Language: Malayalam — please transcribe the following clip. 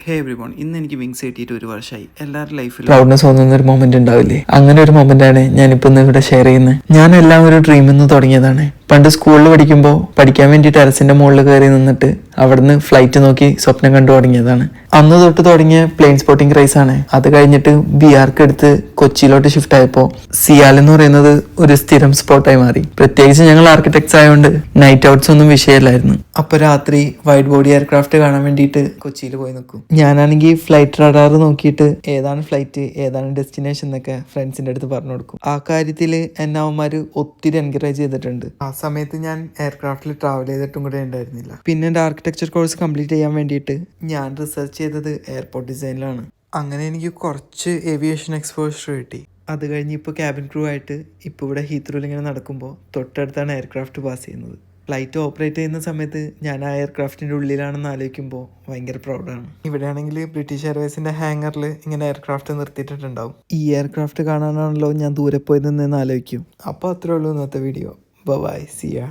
ഹേ എവ്രി വൺ, ഇന്ന് എനിക്ക് വിങ്സ് കിട്ടിയിട്ട് ഒരു വർഷമായി. എല്ലാവരുടെ ലൈഫിൽ പ്രൗഡ്നെസ് തോന്നുന്ന ഒരു മൊമെന്റ് ഉണ്ടാവില്ലേ? അങ്ങനെ ഒരു മൊമെന്റ് ആണ് ഞാനിപ്പോ ഇന്ന് ഇവിടെ ഷെയർ ചെയ്യുന്നത്. ഞാൻ എല്ലാം ഒരു ഡ്രീമിൽ നിന്ന് തുടങ്ങിയതാണ്. പണ്ട് സ്കൂളിൽ പഠിക്കുമ്പോൾ പഠിക്കാൻ വേണ്ടി ടെറസിന്റെ മുകളിൽ കയറി നിന്നിട്ട് അവിടുന്ന് ഫ്ലൈറ്റ് നോക്കി സ്വപ്നം കണ്ടു തുടങ്ങിയതാണ്. അന്ന് തൊട്ട് തുടങ്ങിയ പ്ലെയിൻ സ്പോട്ടിംഗ് ക്രൈസ് ആണ്. അത് കഴിഞ്ഞിട്ട് ബിആർക്ക് എടുത്ത് കൊച്ചിയിലോട്ട് ഷിഫ്റ്റ് ആയപ്പോൾ സിയാൽ എന്ന് പറയുന്നത് ഒരു സ്ഥിരം സ്പോട്ടായി മാറി. പ്രത്യേകിച്ച് ഞങ്ങൾ ആർക്കിടെക്ട്സ് ആയതുകൊണ്ട് നൈറ്റ് ഔട്ട്സ് ഒന്നും വിഷയമില്ലായിരുന്നു. അപ്പൊ രാത്രി വൈഡ് ബോഡി എയർക്രാഫ്റ്റ് കാണാൻ വേണ്ടിയിട്ട് കൊച്ചിയിൽ പോയി നിൽക്കും. ഞാനാണെങ്കിൽ ഫ്ലൈറ്റ് റഡാർ നോക്കിയിട്ട് ഏതാണ് ഫ്ലൈറ്റ് ഏതാണ് ഡെസ്റ്റിനേഷൻ എന്നൊക്കെ ഫ്രണ്ട്സിന്റെ അടുത്ത് പറഞ്ഞു കൊടുക്കും. ആ കാര്യത്തിൽ എന്നെ അവന്മാര് ഒത്തിരി എൻകറേജ് ചെയ്തിട്ടുണ്ട്. ആ സമയത്ത് ഞാൻ എയർക്രാഫ്റ്റിൽ ട്രാവൽ ചെയ്തിട്ടും കൂടെ ഉണ്ടായിരുന്നില്ല. പിന്നെ എൻ്റെ ആർക്കിടെക്ചർ കോഴ്സ് കംപ്ലീറ്റ് ചെയ്യാൻ വേണ്ടിയിട്ട് ഞാൻ റിസർച്ച് ചെയ്തത് എയർപോർട്ട് ഡിസൈനിലാണ്. അങ്ങനെ എനിക്ക് കുറച്ച് ഏവിയേഷൻ എക്സ്പോഷർ കിട്ടി. അത് കഴിഞ്ഞ് ഇപ്പോൾ ക്യാബിൻ ക്രൂ ആയിട്ട് ഇപ്പോൾ ഇവിടെ ഹീത്രോയിൽ ഇങ്ങനെ നടക്കുമ്പോൾ തൊട്ടടുത്താണ് എയർക്രാഫ്റ്റ് പാസ് ചെയ്യുന്നത്. ഫ്ലൈറ്റ് ഓപ്പറേറ്റ് ചെയ്യുന്ന സമയത്ത് ഞാൻ ആ എയർക്രാഫ്റ്റിൻ്റെ ഉള്ളിലാണെന്ന് ആലോചിക്കുമ്പോൾ ഭയങ്കര പ്രൗഡാണ്. ഇവിടെയാണെങ്കിൽ ബ്രിട്ടീഷ് എയർവേസിൻ്റെ ഹാങ്ങറിൽ ഇങ്ങനെ എയർക്രാഫ്റ്റ് നിർത്തിയിട്ടുണ്ടാവും. ഈ എയർക്രാഫ്റ്റ് കാണാനാണല്ലോ ഞാൻ ദൂരെ പോയി നിന്നെന്ന് ആലോചിക്കും. അപ്പോൾ അത്രേ ഉള്ളൂ ഇന്നത്തെ വീഡിയോ. By, C U.